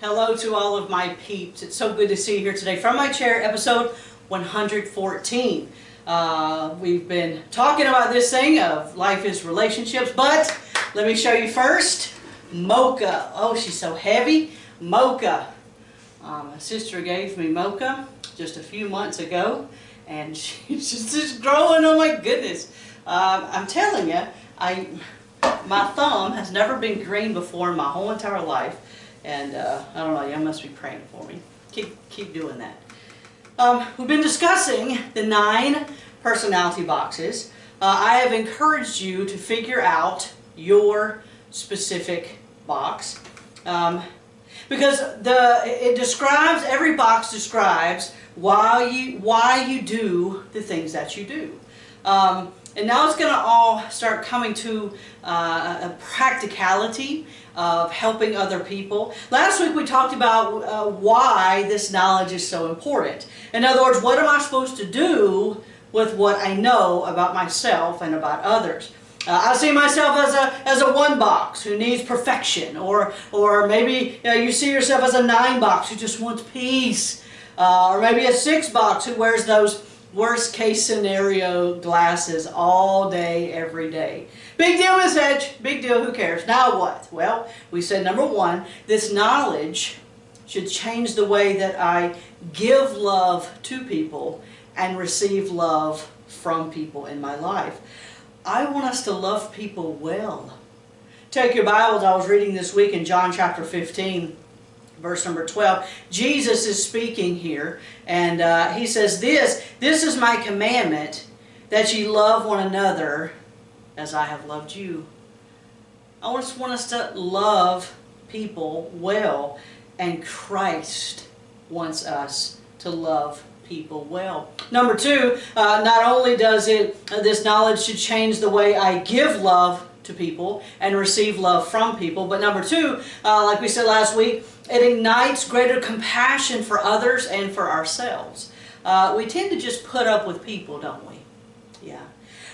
Hello to all of my peeps. It's so good to see you here today from my chair, episode 114. We've been talking about this thing of life is relationships, but let me show you first Mocha. Oh, she's so heavy. Mocha. My sister gave me Mocha just a few months ago, and she's just growing. Oh my goodness. I'm telling you, my thumb has never been green before in my whole entire life. And I don't know, y'all must be praying for me. Keep doing that. We've been discussing the 9 personality boxes. I have encouraged you to figure out your specific box. Because every box describes why you do the things that you do. And now it's going to all start coming to a practicality of helping other people. Last week we talked about why this knowledge is so important. In other words, what am I supposed to do with what I know about myself and about others? I see myself as a 1 box who needs perfection, or maybe you see yourself as a 9 box who just wants peace, or maybe a 6 box who wears those worst case scenario glasses all day, every day. Big deal, Miss Edge. Big deal. Who cares? Now what? Well, we said number 1, this knowledge should change the way that I give love to people and receive love from people in my life. I want us to love people well. Take your Bibles. I was reading this week in John chapter 15. Verse number 12, Jesus is speaking here, and he says, This is my commandment, that ye love one another as I have loved you. I just want us to love people well, and Christ wants us to love people well. Number 2, not only does this knowledge should change the way I give love to people and receive love from people, but number 2, like we said last week, it ignites greater compassion for others and for ourselves. We tend to just put up with people, don't we? Yeah.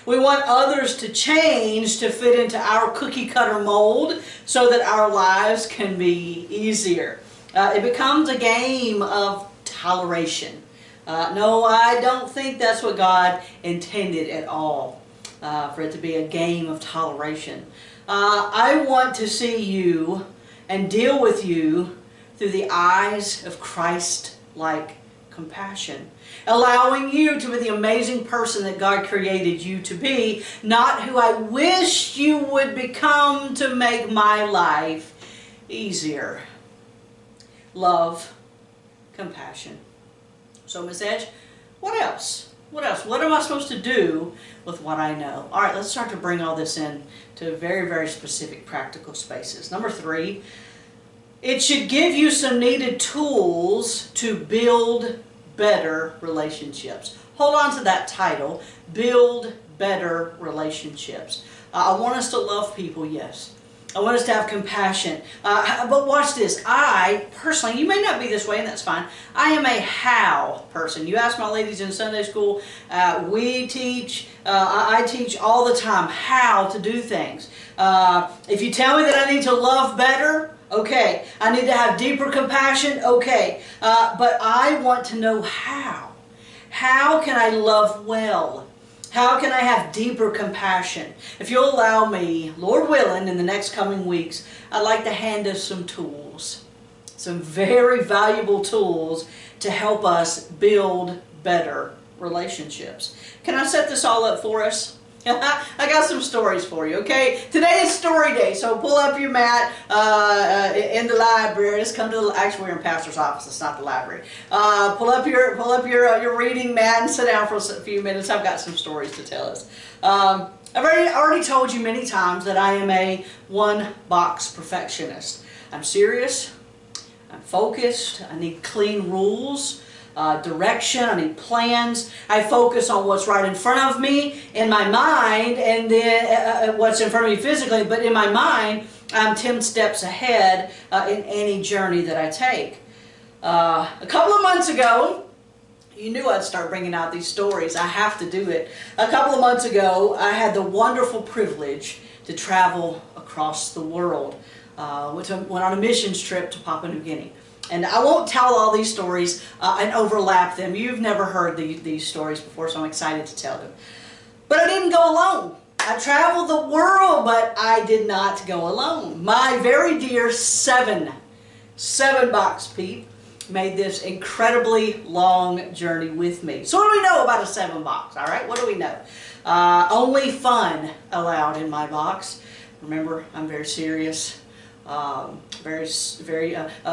We want others to change to fit into our cookie cutter mold so that our lives can be easier. It becomes a game of toleration. No, I don't think that's what God intended at all, for it to be a game of toleration. I want to see you and deal with you through the eyes of Christ-like compassion, allowing you to be the amazing person that God created you to be, not who I wish you would become to make my life easier. Love, compassion. So, Miss Edge, what else? What else? What am I supposed to do with what I know? All right, let's start to bring all this in to very, very specific practical spaces. Number 3, it should give you some needed tools to build better relationships. Hold on to that title, Build Better Relationships. I want us to love people, yes. I want us to have compassion. But watch this. I, personally, you may not be this way, and that's fine. I am a how person. You ask my ladies in Sunday school, I teach all the time how to do things. If you tell me that I need to love better, okay. I need to have deeper compassion, okay. But I want to know how. How can I love well? How can I have deeper compassion? If you'll allow me, Lord willing, in the next coming weeks, I'd like to hand us some tools. Some very valuable tools to help us build better relationships. Can I set this all up for us? I got some stories for you, okay? Today is story day, so pull up your mat in the library. Let's come to actually, we're in pastor's office. It's not the library. Pull up your reading mat and sit down for a few minutes. I've got some stories to tell us. I've already told you many times that I am a 1-box perfectionist. I'm serious. I'm focused. I need clean rules. Direction, I need plans. I focus on what's right in front of me in my mind, and then what's in front of me physically, but in my mind I'm 10 steps ahead in any journey that I take. A couple of months ago, you knew I'd start bringing out these stories. I have to do it. A couple of months ago, I had the wonderful privilege to travel across the world. went on a missions trip to Papua New Guinea. And I won't tell all these stories and overlap them. You've never heard these stories before, so I'm excited to tell them. But I didn't go alone. I traveled the world, but I did not go alone. My very dear seven box peep made this incredibly long journey with me. So what do we know about a 7 box? All right, what do we know? Only fun allowed in my box. Remember, I'm very serious. Very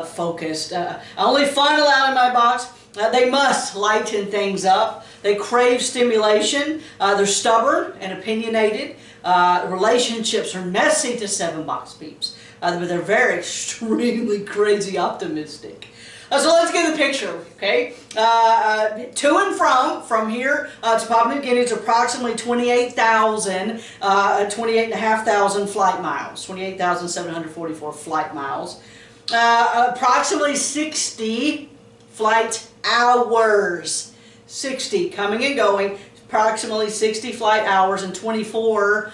focused. Only fun allowed in my box. They must lighten things up. They crave stimulation. They're stubborn and opinionated. Relationships are messy to 7 box peeps. But they're very extremely crazy optimistic. So let's get the picture, okay? To and from here to Papua New Guinea is approximately 28,500 flight miles, 28,744 flight miles. Approximately 60 flight hours, 60 coming and going, approximately 60 flight hours and 24,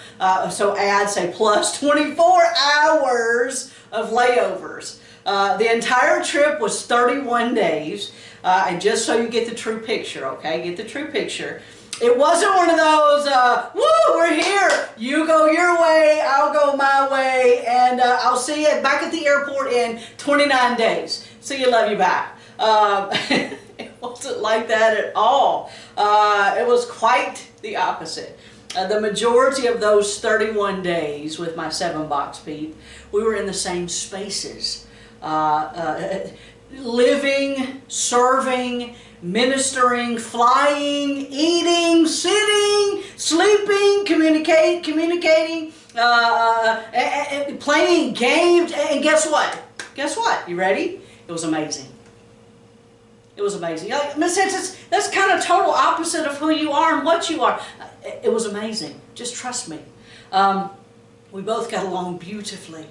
so add, say, plus 24 hours of layovers. The entire trip was 31 days, and just so you get the true picture, okay, get the true picture. It wasn't one of those, woo, we're here, you go your way, I'll go my way, and I'll see you back at the airport in 29 days. See you, love you, bye. It wasn't like that at all. It was quite the opposite. The majority of those 31 days with my 7 box peep, we were in the same spaces. Living, serving, ministering, flying, eating, sitting, sleeping, communicating, playing games, and guess what? Guess what? You ready? It was amazing. It was amazing. Like, in a sense, that's kind of total opposite of who you are and what you are. It was amazing. Just trust me. We both got along beautifully.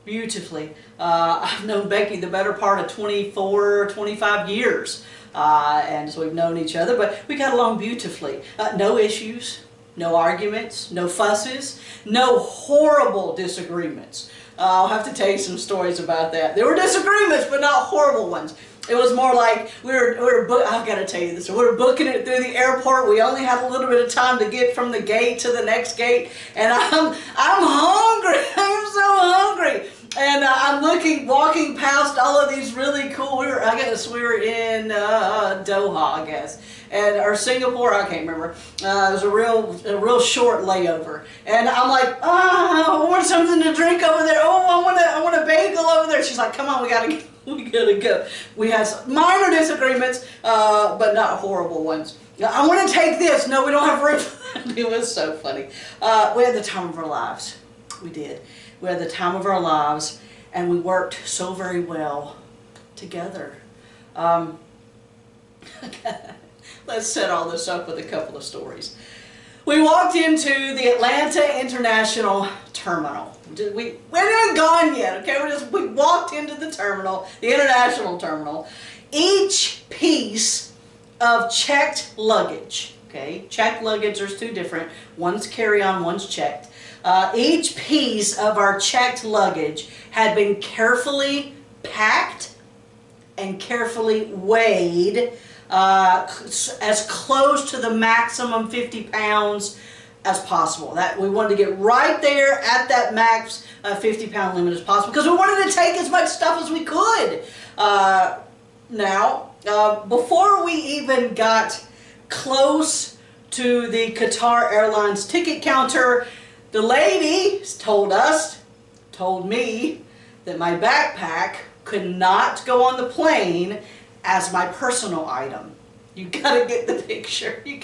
Beautifully. I've known Becky the better part of 24, 25 years. And so we've known each other, but we got along beautifully. No issues, no arguments, no fusses, no horrible disagreements. I'll have to tell you some stories about that. There were disagreements, but not horrible ones. It was more like I've got to tell you this. We were booking it through the airport. We only had a little bit of time to get from the gate to the next gate, and I'm hungry. I'm so hungry, and I'm walking past all of these really cool. I guess we were in Doha, I guess, or Singapore. I can't remember. It was a real short layover, and I'm like, I want something to drink over there. Oh, I want a bagel over there. She's like, come on, we gotta go. We had some minor disagreements, but not horrible ones. I want to take this. No, we don't have room. It was so funny. We had the time of our lives. We did. We had the time of our lives, and we worked so very well together. Let's set all this up with a couple of stories. We walked into the Atlanta International Terminal. We hadn't gone yet, okay? We walked into the terminal, the international terminal. Each piece of checked luggage, okay? Checked luggage, there's two different. One's carry-on, one's checked. Each piece of our checked luggage had been carefully packed and carefully weighed as close to the maximum 50 pounds as possible. That we wanted to get right there at that max 50-pound limit as possible because we wanted to take as much stuff as we could. Before we even got close to the Qatar Airlines ticket counter, the lady told me that my backpack could not go on the plane as my personal item. You gotta get the picture. We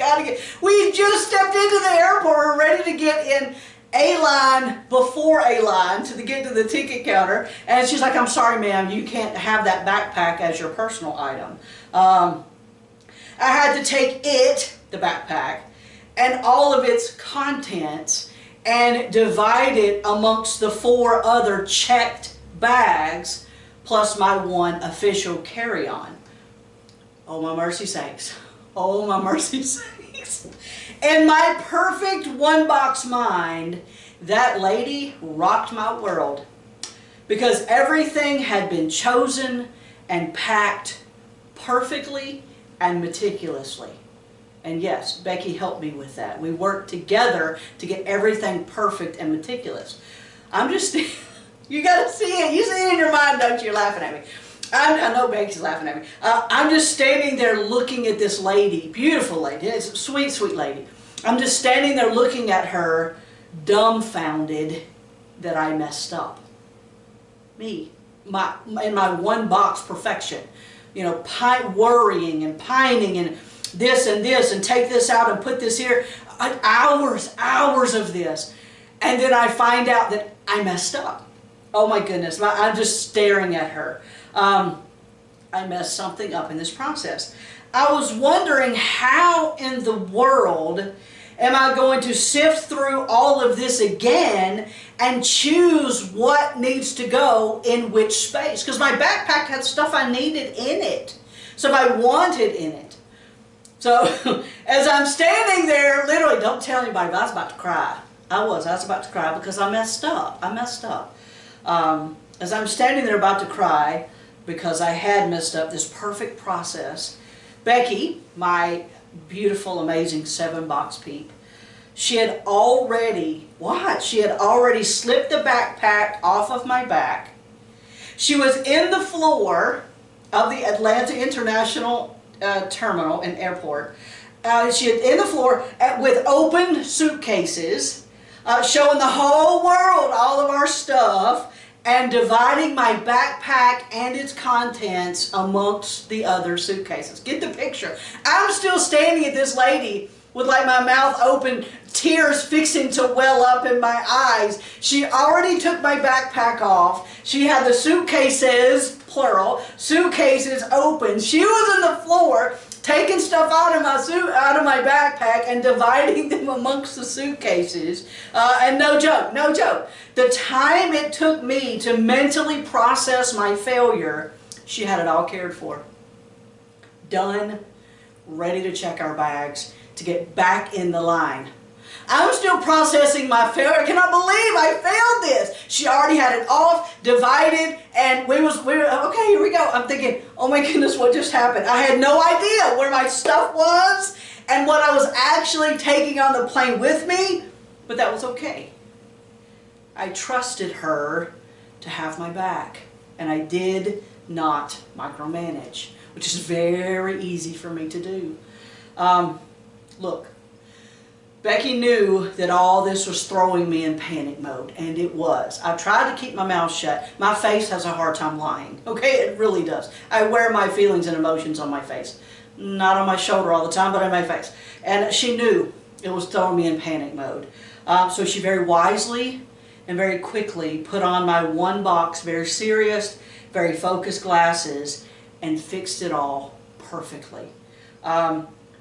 just stepped into the airport. We're ready to get in a line before a line to get to the ticket counter. And she's like, I'm sorry, ma'am, you can't have that backpack as your personal item. I had to take the backpack, and all of its contents and divide it amongst the 4 other checked bags plus my one official carry-on. Oh, my mercy sakes. Oh, my mercy sakes. In my perfect 1 box mind, that lady rocked my world. because everything had been chosen and packed perfectly and meticulously. And yes, Becky helped me with that. We worked together to get everything perfect and meticulous. I'm just, you got to see it. You see it in your mind, don't you? You're laughing at me. I know Becky's laughing at me. I'm just standing there looking at this lady, beautiful lady, it's a sweet, sweet lady. I'm just standing there looking at her, dumbfounded that I messed up. Me, in my one box perfection. You know, worrying and pining and this and take this out and put this here. Hours of this. And then I find out that I messed up. Oh my goodness, I'm just staring at her. I messed something up in this process. I was wondering, how in the world am I going to sift through all of this again and choose what needs to go in which space? Because my backpack had stuff I needed in it. So I wanted in it. So as I'm standing there, literally, don't tell anybody, but I was about to cry. I was about to cry because I messed up. As I'm standing there about to cry, because I had messed up this perfect process, Becky, my beautiful, amazing 7-box peep, she had already, She had already slipped the backpack off of my back. She was in the floor of the Atlanta International Terminal and Airport. She had in the floor with open suitcases, showing the whole world all of our stuff, and dividing my backpack and its contents amongst the other suitcases. Get the picture. I'm still standing at this lady with like my mouth open, tears fixing to well up in my eyes. She already took my backpack off. She had the suitcases, plural, suitcases open. She was on the floor taking stuff out of my backpack and dividing them amongst the suitcases. And no joke, the time it took me to mentally process my failure, she had it all cared for. Done, ready to check our bags, to get back in the line. I'm still processing my failure. I cannot believe I failed this. She already had it off, divided, and we were okay, here we go. I'm thinking, oh my goodness, what just happened? I had no idea where my stuff was and what I was actually taking on the plane with me, but that was okay. I trusted her to have my back, and I did not micromanage, which is very easy for me to do. Look, Becky knew that all this was throwing me in panic mode, and it was. I tried to keep my mouth shut. My face has a hard time lying, okay? It really does. I wear my feelings and emotions on my face. Not on my shoulder all the time, but on my face. And she knew it was throwing me in panic mode. So she very wisely and very quickly put on my one box, very serious, very focused glasses and fixed it all perfectly.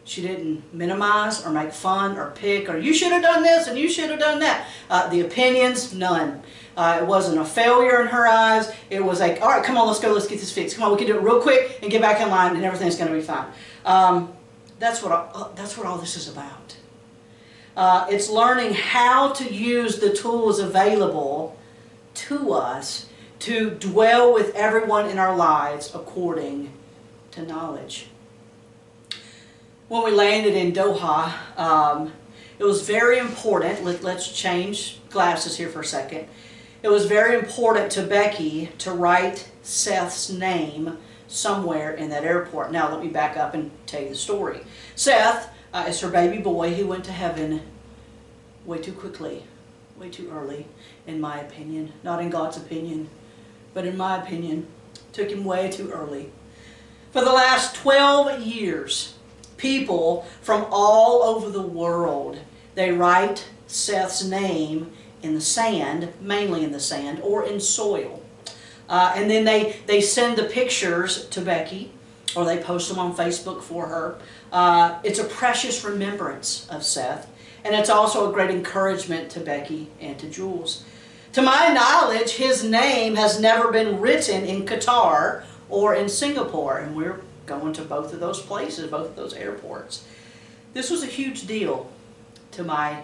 She didn't minimize or make fun or pick or you should have done this and you should have done that. The opinions, none. It wasn't a failure in her eyes. It was like, all right, come on, let's go, let's get this fixed. Come on, we can do it real quick and get back in line and everything's going to be fine. That's what all this is about. It's learning how to use the tools available to us to dwell with everyone in our lives according to knowledge. When we landed in Doha, it was very important, let's change glasses here for a second. It was very important to Becky to write Seth's name somewhere in that airport. Now let me back up and tell you the story. Seth is her baby boy. He went to heaven way too quickly, way too early, in my opinion. Not in God's opinion, but in my opinion. Took him way too early. For the last 12 years, people from all over the world, they write Seth's name in the sand, mainly in the sand, or in soil. And then they send the pictures to Becky, or they post them on Facebook for her. It's a precious remembrance of Seth, and it's also a great encouragement to Becky and to Jules. To my knowledge, his name has never been written in Qatar or in Singapore, and we're going to both of those places, both of those airports. This was a huge deal to my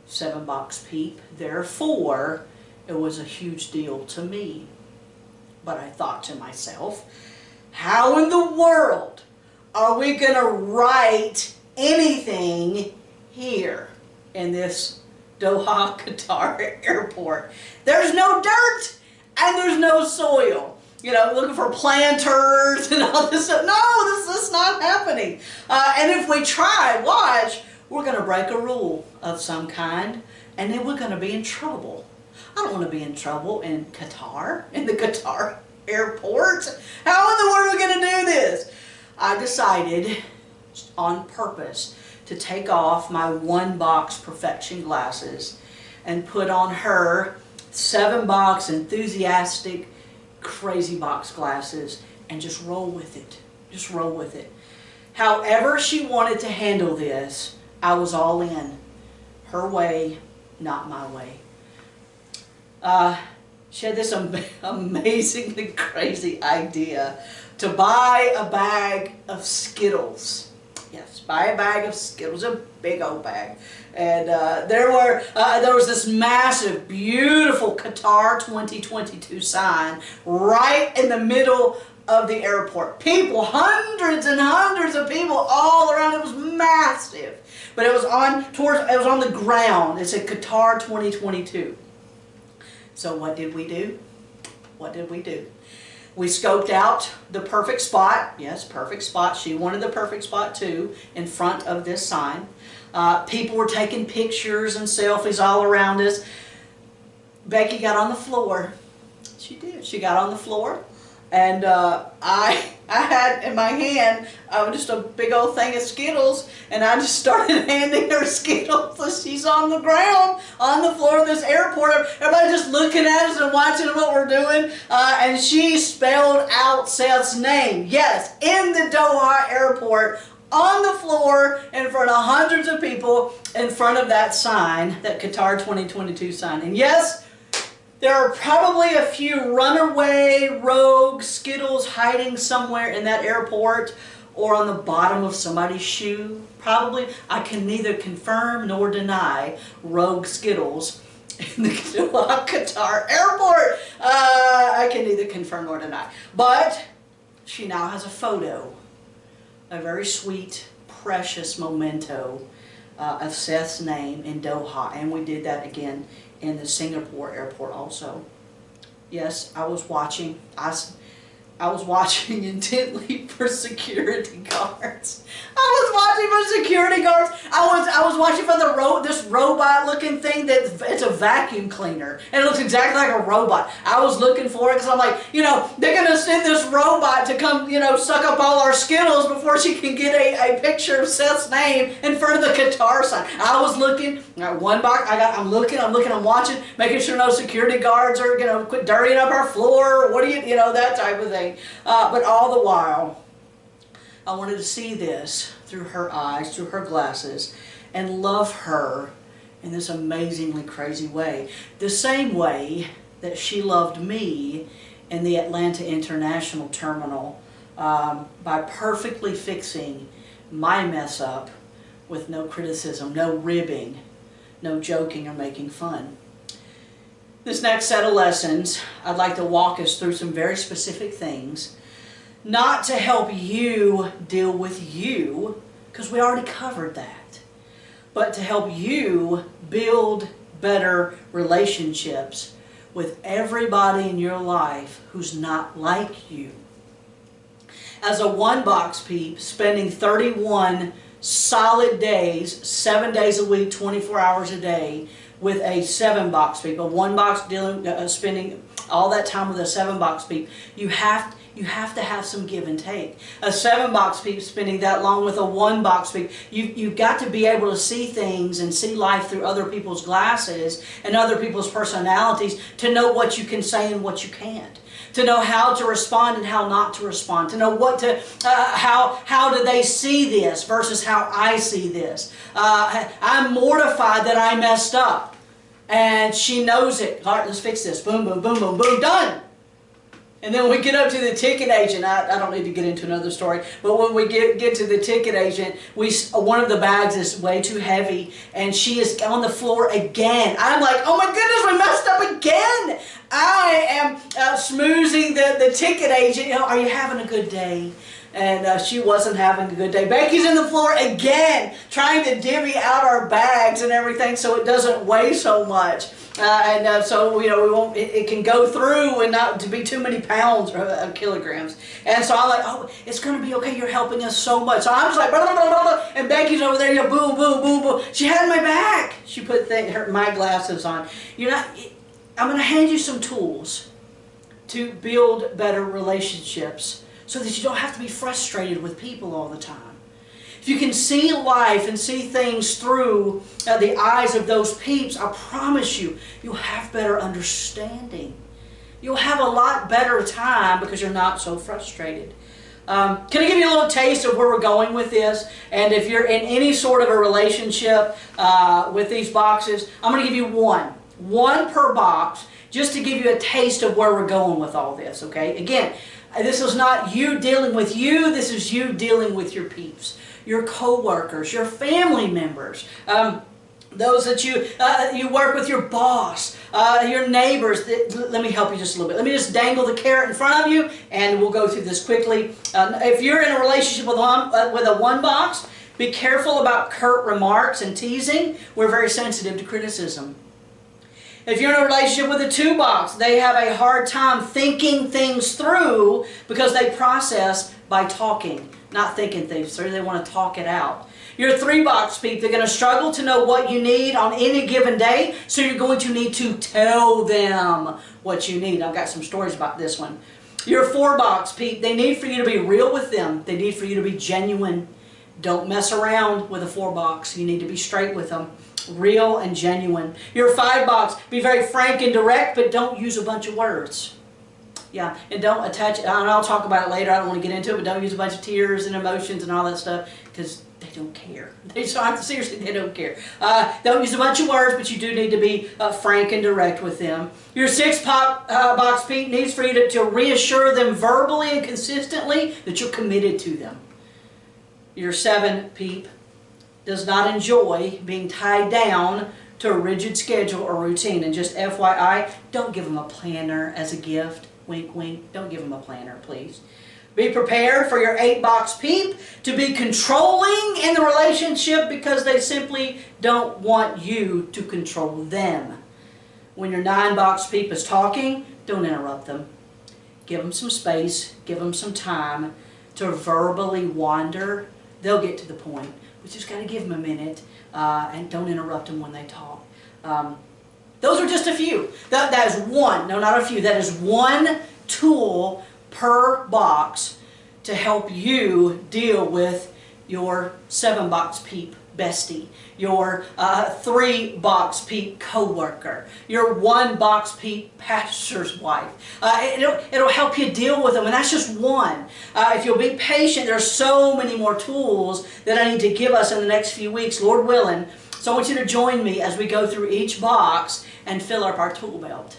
7-box peep. Therefore, it was a huge deal to me. But I thought to myself, how in the world are we going to write anything here in this Doha, Qatar airport? There's no dirt and there's no soil. You know, looking for planters and all this stuff. No, this is not happening. And if we try, watch, we're going to break a rule of some kind, and then we're going to be in trouble. I don't want to be in trouble in Qatar, in the Qatar airport. How in the world are we going to do this? I decided on purpose to take off my one-box perfection glasses and put on her 7-box enthusiastic crazy box glasses and just roll with it. Just roll with it. However she wanted to handle this, I was all in. Her way, not my way. She had this amazingly crazy idea to buy a bag of Skittles. Yes, buy a bag of Skittles, a big old bag. And there was this massive, beautiful Qatar 2022 sign right in the middle of the airport. People, hundreds and hundreds of people all around. It was massive. But it was on the ground. It said Qatar 2022. So what did we do? What did we do? We scoped out the perfect spot. Yes, perfect spot. She wanted the perfect spot too, in front of this sign. People were taking pictures and selfies all around us. Becky got on the floor. She did. She got on the floor. And I had in my hand just a big old thing of Skittles, and I just started handing her Skittles. So she's on the ground, on the floor of this airport. Everybody just looking at us and watching what we're doing. And she spelled out Seth's name. Yes, in the Doha airport, on the floor, in front of hundreds of people, in front of that sign, that Qatar 2022 sign. And yes, there are probably a few runaway, rogue Skittles hiding somewhere in that airport or on the bottom of somebody's shoe. Probably. I can neither confirm nor deny rogue Skittles in the Qatar airport. I can neither confirm nor deny. But she now has a photo, a very sweet, precious memento of Seth's name in Doha. And we did that again in the Singapore airport also. Yes, I was watching. I was watching intently for security guards. I was watching for security guards. I was watching for this robot-looking thing that it's a vacuum cleaner, and it looks exactly like a robot. I was looking for it because I'm like, you know, they're gonna send this robot to come, you know, suck up all our Skittles before she can get a picture of Seth's name in front of the Qatar sign. I was looking. One box. I'm looking. I'm watching, making sure no security guards are, you know, quit dirtying up our floor. What do you know, that type of thing. But all the while, I wanted to see this through her eyes, through her glasses, and love her in this amazingly crazy way. The same way that she loved me in the Atlanta International Terminal by perfectly fixing my mess up with no criticism, no ribbing, no joking or making fun. This next set of lessons, I'd like to walk us through some very specific things, not to help you deal with you, because we already covered that, but to help you build better relationships with everybody in your life who's not like you. As a one-box peep, spending 31 solid days, 7 days a week, 24 hours a day, with a 7-box peep, a 1-box spending all that time with a 7-box peep, you have to have some give and take. A 7-box peep spending that long with a 1-box peep, you've got to be able to see things and see life through other people's glasses and other people's personalities to know what you can say and what you can't. To know how to respond and how not to respond. To know what to, how do they see this versus how I see this. I'm mortified that I messed up. And she knows it. All right, let's fix this. Boom, boom, boom, boom, boom, done. And then when we get up to the ticket agent, I don't need to get into another story, but when we get to the ticket agent, one of the bags is way too heavy, and she is on the floor again. I'm like, oh my goodness, we messed up again. I am schmoozing the ticket agent. You know, are you having a good day? And she wasn't having a good day. Becky's in the floor again, trying to divvy out our bags and everything so it doesn't weigh so much. So you know, we won't. It can go through and not to be too many pounds or kilograms. And so I'm like, oh, it's going to be okay. You're helping us so much. So I'm just like, blah, blah, blah, blah, and Becky's over there, you know, boom, boom, boom, boom. She had my back. She put my glasses on. You're not. I'm going to hand you some tools to build better relationships, so that you don't have to be frustrated with people all the time. If you can see life and see things through the eyes of those peeps, I promise you, you'll have better understanding. You'll have a lot better time because you're not so frustrated. Can I give you a little taste of where we're going with this? And if you're in any sort of a relationship with these boxes, I'm going to give you one per box, just to give you a taste of where we're going with all this, okay? Again, this is not you dealing with you, this is you dealing with your peeps, your co-workers, your family members, those that you work with, your boss, your neighbors. Let me help you just a little bit. Let me just dangle the carrot in front of you, and we'll go through this quickly. If you're in a relationship with a one box, be careful about curt remarks and teasing. We're very sensitive to criticism. If you're in a relationship with a two box, they have a hard time thinking things through because they process by talking, not thinking things through. They want to talk it out. Your three box peep, they're going to struggle to know what you need on any given day, so you're going to need to tell them what you need. I've got some stories about this one. Your four box peep, they need for you to be real with them. They need for you to be genuine. Don't mess around with a four box. You need to be straight with them. Real and genuine. Your five box, be very frank and direct, but don't use a bunch of words. Yeah, and don't attach, and I'll talk about it later, I don't want to get into it, but don't use a bunch of tears and emotions and all that stuff, because they don't care. Seriously, they don't care. Don't use a bunch of words, but you do need to be frank and direct with them. Your six box peep needs for you to reassure them verbally and consistently that you're committed to them. Your seven peep does not enjoy being tied down to a rigid schedule or routine. And just FYI, don't give them a planner as a gift. Wink, wink. Don't give them a planner, please. Be prepared for your eight box peep to be controlling in the relationship because they simply don't want you to control them. When your nine box peep is talking, don't interrupt them. Give them some space. Give them some time to verbally wander. They'll get to the point. We just got to give them a minute and don't interrupt them when they talk. Those are just a few. That is one, no, not a few. That is one tool per box to help you deal with your seven box peep bestie, your three box peep co-worker, your one box peep pastor's wife. It'll help you deal with them, and that's just one. If you'll be patient, there are so many more tools that I need to give us in the next few weeks, Lord willing. So I want you to join me as we go through each box and fill up our tool belt.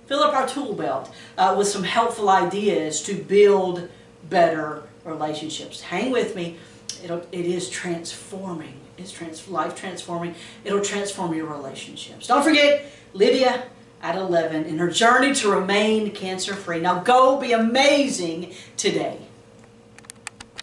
Fill up our tool belt with some helpful ideas to build better relationships. Hang with me. It is transforming. It's life transforming. It'll transform your relationships. Don't forget Lydia at 11 in her journey to remain cancer free. Now go be amazing today.